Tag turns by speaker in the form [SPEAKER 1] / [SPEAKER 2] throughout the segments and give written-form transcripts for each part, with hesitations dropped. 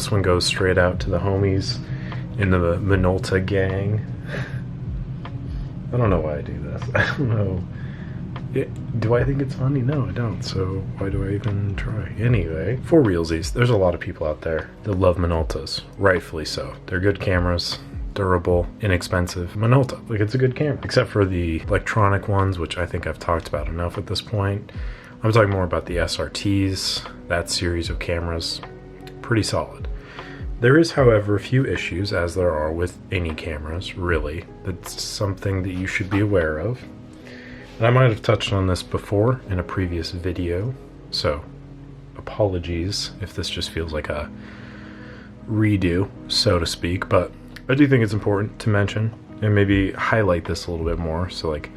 [SPEAKER 1] This one goes straight out to the homies in the Minolta gang. I don't know why I do this. I don't know. Do I think it's funny? No, I don't. So why do I even try? Anyway, for realsies, there's a lot of people out there that love Minoltas. Rightfully so. They're good cameras, durable, inexpensive. Minolta, like, it's a good camera. Except for the electronic ones, which I think I've talked about enough at this point. I'm talking more about the SRTs. That series of cameras, pretty solid. There is, however, a few issues, as there are with any cameras, really. That's something that you should be aware of. And I might have touched on this before in a previous video, so apologies if this just feels like a redo, so to speak, but I do think it's important to mention and maybe highlight this a little bit more. So, like,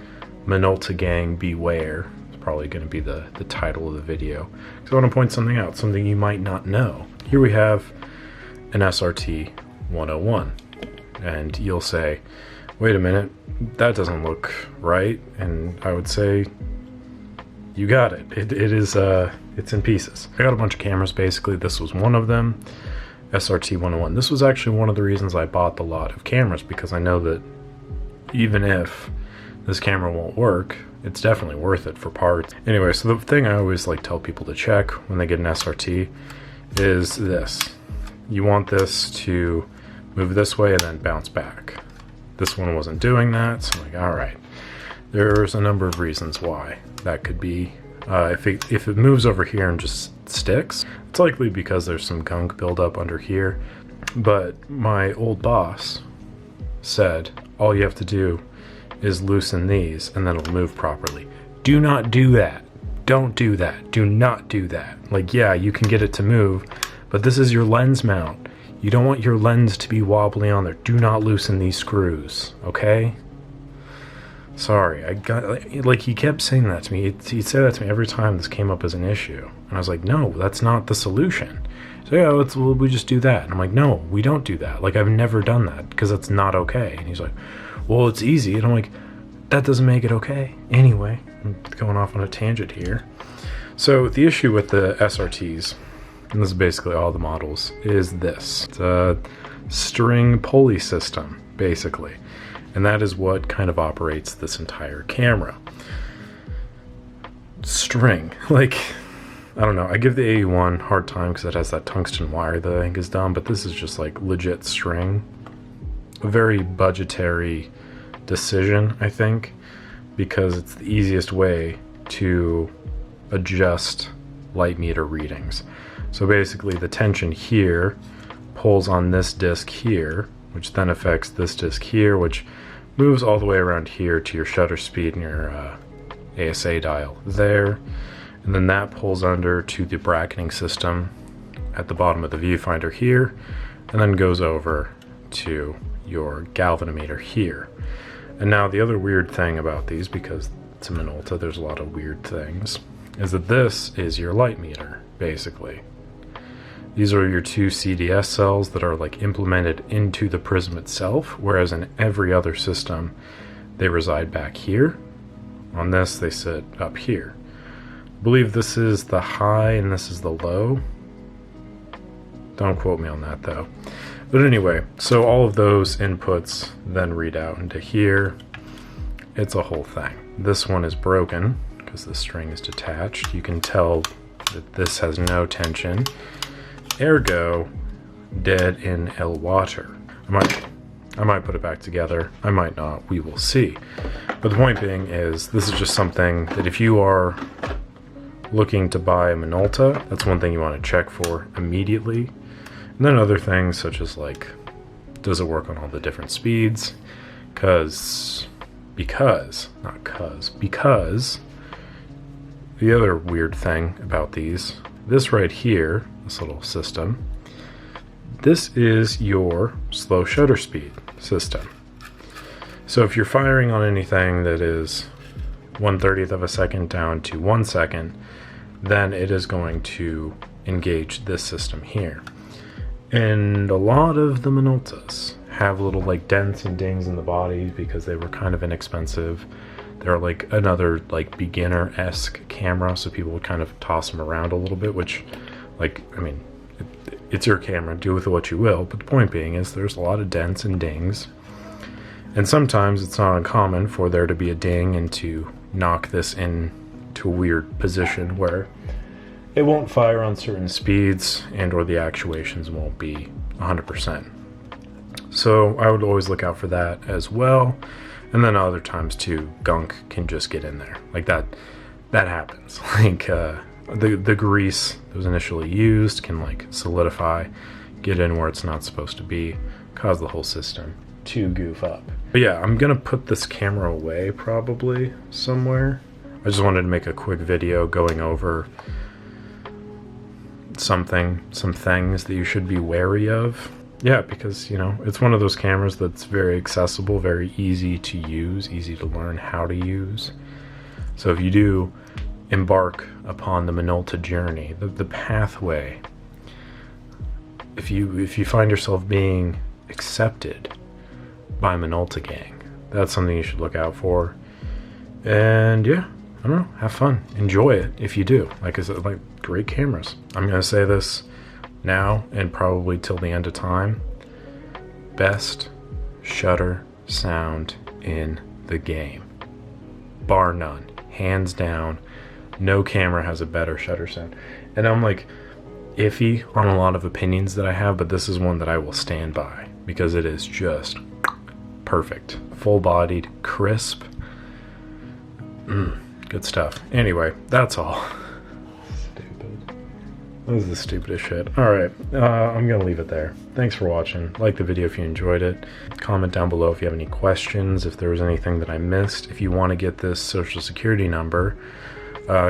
[SPEAKER 1] Minolta gang beware is probably going to be the title of the video. So I want to point something out, something you might not know. Here we have an SRT 101, and you'll say, wait a minute, that doesn't look right. And I would say, you got it. It's in pieces. I got a bunch of cameras, basically. This was one of them, SRT 101. This was actually one of the reasons I bought the lot of cameras, because I know that even if this camera won't work, it's definitely worth it for parts. Anyway, so the thing I always like tell people to check when they get an SRT is this. You want this to move this way and then bounce back. This one wasn't doing that, so I'm like, all right. There's a number of reasons why that could be. If it moves over here and just sticks, it's likely because there's some gunk buildup under here. But my old boss said, all you have to do is loosen these and then it'll move properly. Do not do that. Don't do that. Do not do that. Like, yeah, you can get it to move, but this is your lens mount. You don't want your lens to be wobbly on there. Do not loosen these screws, okay? Sorry, I got, like, he kept saying that to me. He'd say that to me every time this came up as an issue. And I was like, no, that's not the solution. So yeah, we just do that. And I'm like, no, we don't do that. Like, I've never done that because that's not okay. And he's like, well, it's easy. And I'm like, that doesn't make it okay. Anyway, I'm going off on a tangent here. So the issue with the SRTs, and this is basically all the models, is this. It's a string pulley system, basically. And that is what kind of operates this entire camera. String. Like, I don't know. I give the 81 hard time because it has that tungsten wire that I think is dumb, but this is just like legit string. A very budgetary decision, I think, because it's the easiest way to adjust light meter readings. So basically the tension here pulls on this disc here, which then affects this disc here, which moves all the way around here to your shutter speed and your ASA dial there. And then that pulls under to the bracketing system at the bottom of the viewfinder here, and then goes over to your galvanometer here. And now the other weird thing about these, because it's a Minolta, there's a lot of weird things, is that this is your light meter, basically. These are your two CDS cells that are like implemented into the prism itself, whereas in every other system, they reside back here. On this, they sit up here. I believe this is the high and this is the low. Don't quote me on that though. But anyway, so all of those inputs then read out into here. It's a whole thing. This one is broken because the string is detached. You can tell that this has no tension. Ergo, dead in el water. I might put it back together. I might not. We will see. But the point being is, this is just something that if you are looking to buy a Minolta, that's one thing you want to check for immediately. And then other things such as, like, does it work on all the different speeds? Because the other weird thing about these, this right here, this little system, this is your slow shutter speed system. So if you're firing on anything that is 1/30th of a second down to 1 second, then it is going to engage this system here. And a lot of the Minoltas have little like dents and dings in the bodies because they were kind of inexpensive. They're like another like beginner-esque camera, so people would kind of toss them around a little bit, which, like, I mean, it's your camera, do with it what you will, but the point being is there's a lot of dents and dings, and sometimes it's not uncommon for there to be a ding and to knock this into a weird position where it won't fire on certain speeds and or the actuations won't be 100%. So I would always look out for that as well. And then other times too, gunk can just get in there. Like that happens. Like the grease that was initially used can like solidify, get in where it's not supposed to be, cause the whole system to goof up. But yeah, I'm gonna put this camera away probably somewhere. I just wanted to make a quick video going over some things that you should be wary of. Yeah, because, you know, it's one of those cameras that's very accessible, very easy to use, easy to learn how to use. So if you do embark upon the Minolta journey, the pathway, if you find yourself being accepted by Minolta gang, that's something you should look out for. And yeah, I don't know, have fun, enjoy it if you do. Like I said, like, great cameras. I'm gonna say this now and probably till the end of time: best shutter sound in the game, bar none, hands down. No camera has a better shutter sound. And I'm like iffy on a lot of opinions that I have, but this is one that I will stand by because it is just perfect, full-bodied, crisp. Good stuff. Anyway, that's all. Stupid. This is the stupidest shit. Alright, I'm gonna leave it there. Thanks for watching. Like the video if you enjoyed it. Comment down below if you have any questions, if there was anything that I missed. If you want to get this social security number,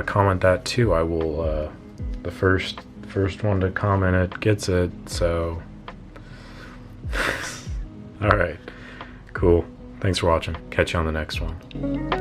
[SPEAKER 1] comment that too. I will, the first one to comment it gets it, so. Alright, cool. Thanks for watching. Catch you on the next one.